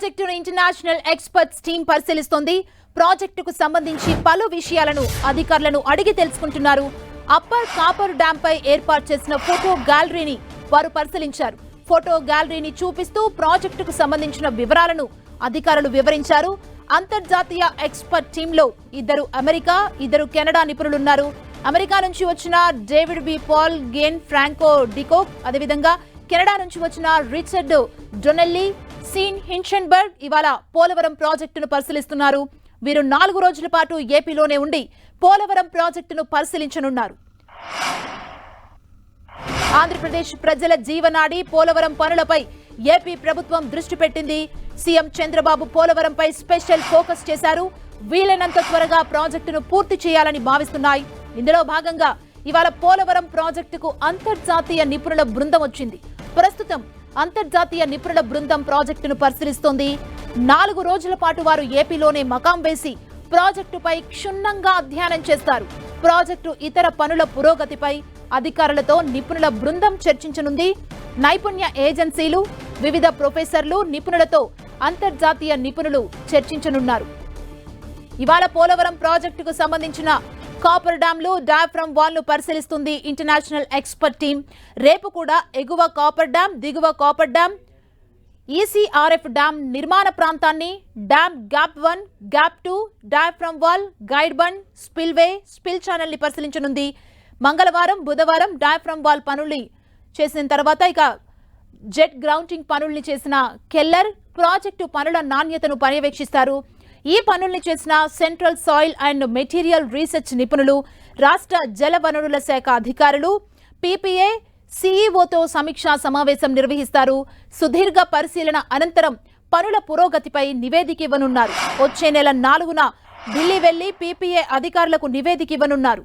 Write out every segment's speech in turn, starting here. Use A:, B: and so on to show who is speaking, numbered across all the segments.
A: ప్రాజెక్టును international experts team పరిశీలిస్తోంది. ప్రాజెక్టుకు సంబంధించి పలు విషయాలను అధికారులను అడిగి తెలుసుకుంటున్నారు. అప్పర్ కాపర్ డ్యాం పై ఏర్పాటు చేసిన ఫోటో గ్యాలరీని వారు పరిశీలించారు. ఫోటో గ్యాలరీని చూపిస్తూ ప్రాజెక్టుకు సంబంధించిన వివరాలను అధికారులు వివరించారు. అంతర్జాతీయ ఎక్స్పర్ట్ టీంలో 2 అమెరికా, 2 కెనడా నిపుణులున్నారు. అమెరికా నుంచి వచ్చిన David B Paul, Gian Franco DeCock, అదేవిధంగా కెనడా నుంచి వచ్చిన రిచర్డ్ డొనెల్లీ, సీన్ హించెన్బర్గ్ ఇవాళ పోలవరం ప్రాజెక్టును పరిశీలిస్తున్నారు. వీరు 4 రోజుల పాటు ఏపీలోనే ఉండి పోలవరం ప్రాజెక్టును పరిశీలించనున్నారు. ఆంధ్రప్రదేశ్ ప్రజల జీవనాడి పోలవరం పనులపై ఏపీ ప్రభుత్వం దృష్టి పెట్టింది. సీఎం చంద్రబాబు పోలవరంపై స్పెషల్ ఫోకస్ చేశారు. వీలైనంత త్వరగా ప్రాజెక్టును పూర్తి చేయాలని భావిస్తున్నాయి. ఇందులో భాగంగా ఇవాళ పోలవరం ప్రాజెక్టుకు అంతర్జాతీయ నిపుణుల బృందం వచ్చింది. ప్రస్తుతం అంతర్జాతీయ నిపుణుల బృందం ప్రాజెక్టును పరిశీలిస్తోంది. 4 రోజుల పాటు వారు ఏపీలోనే మకాం వేసి ప్రాజెక్టుపై క్షుణ్ణంగా అధ్యయనం చేస్తారు. ప్రాజెక్టు ఇతర పనుల పురోగతిపై అధికారులతో నిపుణుల బృందం చర్చించనుంది. నైపుణ్య ఏజెన్సీలు, వివిధ ప్రొఫెసర్లు, నిపుణులతో అంతర్జాతీయ నిపుణులు చర్చించనున్నారు. ఇవాళ పోలవరం ప్రాజెక్టుకు సంబంధించిన కాపర్ డ్యాంలు, డయాఫ్రమ్ వాల్ను పరిశీలిస్తుంది ఇంటర్నేషనల్ ఎక్స్పర్ట్ టీం. రేపు కూడా ఎగువ కాపర్ డ్యాం, దిగువ కాపర్ డ్యాం, ఈసీఆర్ఎఫ్ డ్యాం నిర్మాణ ప్రాంతాన్ని, dam gap 1, gap 2, diaphragm wall, guide bund, spillway, spill channel ని పరిశీలించనుంది. మంగళవారం, బుధవారం డయాఫ్రమ్ వాల్ పనుల్ని చేసిన తర్వాత ఇక జెట్ గ్రౌండింగ్ పనుల్ని చేసిన కెల్లర్ ప్రాజెక్టు పనుల నాణ్యతను పర్యవేక్షిస్తారు. ఈ పనుల్ని చేసిన central soil and material research నిపుణులు, రాష్ట్ర జల వనరుల శాఖ అధికారులు, పీపీఏ సీఈఓతో సమీక్షా సమావేశం నిర్వహిస్తారు. సుదీర్ఘ పరిశీలన అనంతరం పనుల పురోగతిపై నివేదిక ఇవ్వనున్నారు. వచ్చే నెల 4న ఢిల్లీ వెళ్లి పీపీఏ అధికారులకు నివేదిక ఇవ్వనున్నారు.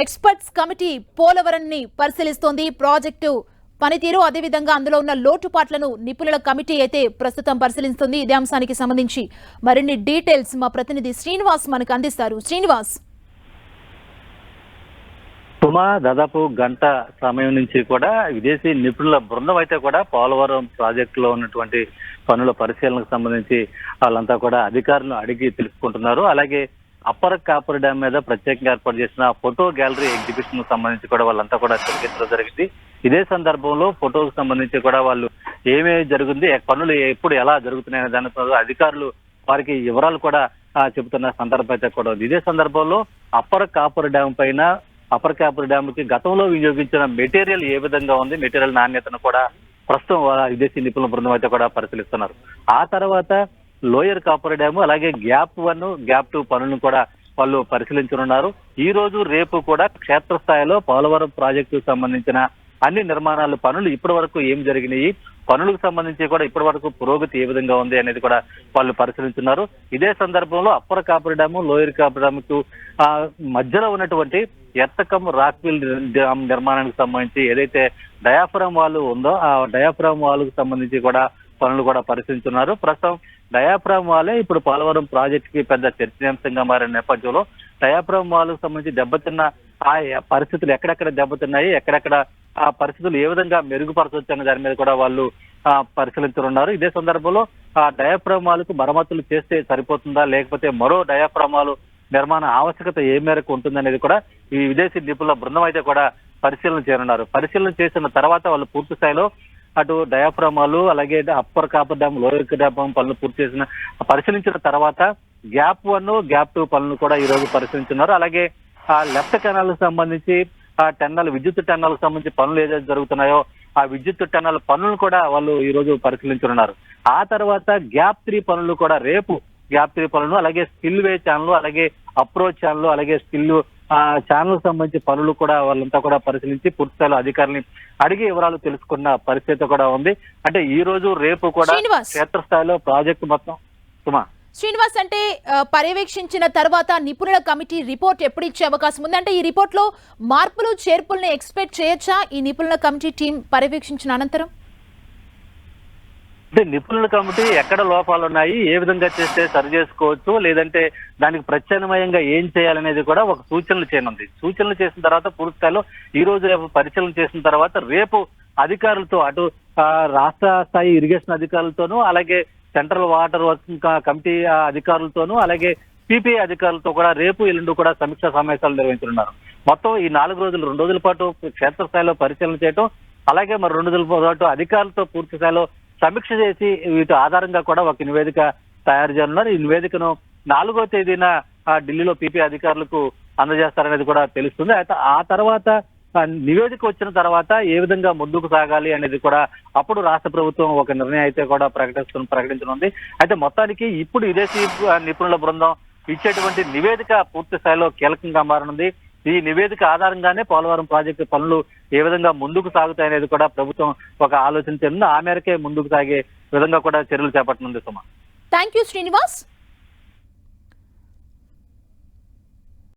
A: ఎక్స్పర్ట్స్ కమిటీ పోలవరాన్ని పరిశీలిస్తోంది. ప్రాజెక్టు పనితీరు, అదేవిధంగా అందులో ఉన్న లోటుపాట్లను నిపుణుల కమిటీ అయితే ప్రస్తుతం పరిశీలిస్తుంది. ఇదే అంశానికి సంబంధించి మరిన్ని డీటెయిల్స్ మా ప్రతినిధి శ్రీనివాస్ మనకు అందిస్తారు. శ్రీనివాస్,
B: దాదాపు గంట సమయం నుంచి కూడా విదేశీ నిపుణుల బృందం అయితే కూడా పోలవరం ప్రాజెక్టులో ఉన్నటువంటి పనుల పరిశీలనకు సంబంధించి వాళ్ళంతా కూడా అధికారులను అడిగి తెలుసుకుంటున్నారు. అలాగే అప్పర్ కాపర్ డ్యాం మీద ప్రత్యేకంగా ఏర్పాటు చేసిన ఫోటో గ్యాలరీ ఎగ్జిబిషన్ కు సంబంధించి కూడా వాళ్ళంతా కూడా తిరిగించడం జరిగింది. ఇదే సందర్భంలో ఫోటోకు సంబంధించి కూడా వాళ్ళు ఏమేమి జరిగింది, పనులు ఎప్పుడు ఎలా జరుగుతున్నాయనే దానిపై అధికారులు వారికి వివరాలు కూడా చెబుతున్న సందర్భం అయితే కూడా ఉంది. ఇదే సందర్భంలో అప్పర్ కాపర్ డ్యాం పైన, అప్పర్ కాపర్ డ్యామ్ కి గతంలో వినియోగించిన మెటీరియల్ ఏ విధంగా ఉంది, మెటీరియల్ నాణ్యతను కూడా ప్రస్తుతం విదేశీ నిపుణుల బృందం అయితే కూడా పరిశీలిస్తున్నారు. ఆ తర్వాత లోయర్ కాపర్ డ్యాము, అలాగే గ్యాప్ 1, గ్యాప్ 2 పనులను కూడా వాళ్ళు పరిశీలించనున్నారు. ఈ రోజు రేపు కూడా క్షేత్రస్థాయిలో పోలవరం ప్రాజెక్టుకు సంబంధించిన అన్ని నిర్మాణాల పనులు ఇప్పటి వరకు ఏం జరిగినాయి, పనులకు సంబంధించి కూడా ఇప్పటి వరకు పురోగతి ఏ విధంగా ఉంది అనేది కూడా వాళ్ళు పరిశీలించున్నారు. ఇదే సందర్భంలో upper coffer dam, lower coffer డ్యాముకు మధ్యలో ఉన్నటువంటి ఎర్తకం రాక్విల్ డ్యామ్ నిర్మాణానికి సంబంధించి ఏదైతే డయాఫ్రామ్ వాల్ ఉందో ఆ డయాఫ్రామ్ వాల్ కు సంబంధించి కూడా పనులు కూడా పరిశీలించున్నారు. ప్రస్తుతం డయాఫ్రామ్ వాలే ఇప్పుడు పోలవరం ప్రాజెక్ట్ కి పెద్ద చర్చనీయాంశంగా మారిన నేపథ్యంలో డయాఫ్రామ్ వాల్ కు సంబంధించి దెబ్బతిన్న ఆ పరిస్థితులు ఎక్కడెక్కడ దెబ్బతిన్నాయి, ఎక్కడెక్కడ ఆ పరిస్థితులు ఏ విధంగా మెరుగుపరచవచ్చు అనే దాని మీద కూడా వాళ్ళు పరిశీలించనున్నారు. ఇదే సందర్భంలో ఆ డయాఫ్రామ్ వాల్ కు మరమ్మతులు చేస్తే సరిపోతుందా, లేకపోతే మరో డయాఫ్రామ్ వాల్ నిర్మాణ ఆవశ్యకత ఏ మేరకు ఉంటుందనేది కూడా ఈ విదేశీ నిపుణుల బృందం అయితే కూడా పరిశీలన చేయనున్నారు. పరిశీలన చేసిన తర్వాత వాళ్ళు పూర్తి స్థాయిలో అటు డయాఫ్రామ్ వాల్, అలాగే upper coffer dam, lower dam పనులు పరిశీలించిన తర్వాత గ్యాప్ 1, గ్యాప్ 2 పనులు కూడా ఈ రోజు పరిశీలించున్నారు. అలాగే ఆ లెఫ్ట్ కెనాల్ కు సంబంధించి ఆ టెన్నల్, విద్యుత్ టెన్నల్ కు సంబంధించి పనులు ఏదైతే జరుగుతున్నాయో ఆ విద్యుత్ టెన్నల్ పనులను కూడా వాళ్ళు ఈ రోజు పరిశీలించున్నారు. ఆ తర్వాత గ్యాప్ 3 పనులు కూడా రేపు గ్యాప్ 3 పనులు, అలాగే స్పిల్ వే ఛానల్, అలాగే అప్రోచ్ ఛానల్, అలాగే స్పిల్ ఛానల్ సంబంధించి పనులు కూడా వాళ్ళంతా కూడా పరిశీలించి పూర్తిస్థాయిలో అధికారులని అడిగి వివరాలు తెలుసుకున్న పరిస్థితి కూడా ఉంది. అంటే ఈ రోజు రేపు కూడా క్షేత్రస్థాయిలో ప్రాజెక్టు మొత్తం
A: శ్రీనివాస్, అంటే పర్యవేక్షించిన తర్వాత నిపుణుల కమిటీ రిపోర్ట్ ఎప్పుడు ఇచ్చే అవకాశం ఉంది? అంటే ఈ రిపోర్ట్ లో మార్పులు చేర్పులను ఎక్స్పెక్ట్ చేయొచ్చా ఈ నిపుణుల కమిటీ టీం పర్యవేక్షించిన అనంతరం?
B: అంటే నిపుణుల కమిటీ ఎక్కడ లోపాలు ఉన్నాయి, ఏ విధంగా చేస్తే సరి చేసుకోవచ్చు, లేదంటే దానికి ప్రత్యామ్నాయంగా ఏం చేయాలనేది కూడా ఒక సూచనలు చేయనుంది. సూచనలు చేసిన తర్వాత పూర్తి స్థాయిలో ఈ రోజు రేపు పరిశీలన చేసిన తర్వాత రేపు అధికారులతో అటు రాష్ట్ర స్థాయి ఇరిగేషన్ అధికారులతోనూ, అలాగే సెంట్రల్ వాటర్ వర్కింగ్ కమిటీ అధికారులతోనూ, అలాగే సిపిఐ అధికారులతో కూడా రేపు ఎల్లుండి కూడా సమీక్షా సమావేశాలు నిర్వహించనున్నారు. మొత్తం ఈ 4 రోజులు 2 రోజుల పాటు క్షేత్రస్థాయిలో పరిశీలన చేయడం, అలాగే మరి 2 రోజుల పాటు అధికారులతో పూర్తి స్థాయిలో సమీక్ష చేసి వీటి ఆధారంగా కూడా ఒక నివేదిక తయారు చేయనున్నారు. ఈ నివేదికను 4వ తేదీన ఢిల్లీలో పిపి అధికారులకు అందజేస్తారనేది కూడా తెలుస్తుంది. అయితే ఆ తర్వాత నివేదిక వచ్చిన తర్వాత ఏ విధంగా ముందుకు సాగాలి అనేది కూడా అప్పుడు రాష్ట్ర ప్రభుత్వం ఒక నిర్ణయం అయితే కూడా ప్రకటించనుంది. అయితే మొత్తానికి ఇప్పుడు విదేశీ నిపుణుల బృందం ఇచ్చేటువంటి నివేదిక పూర్తి స్థాయిలో కీలకంగా మారనుంది. ఈ నివేదిక ఆధారంగానే పోలవరం ప్రాజెక్టు పనులు ఏ విధంగా ముందుకు సాగుతాయనేది కూడా ప్రభుత్వం ఒక ఆలోచన చెందింది. ఆ మేరకే ముందుకు సాగే విధంగా కూడా చర్యలు చేపట్టనుంది. సుమ.
A: Thank you Srinivas.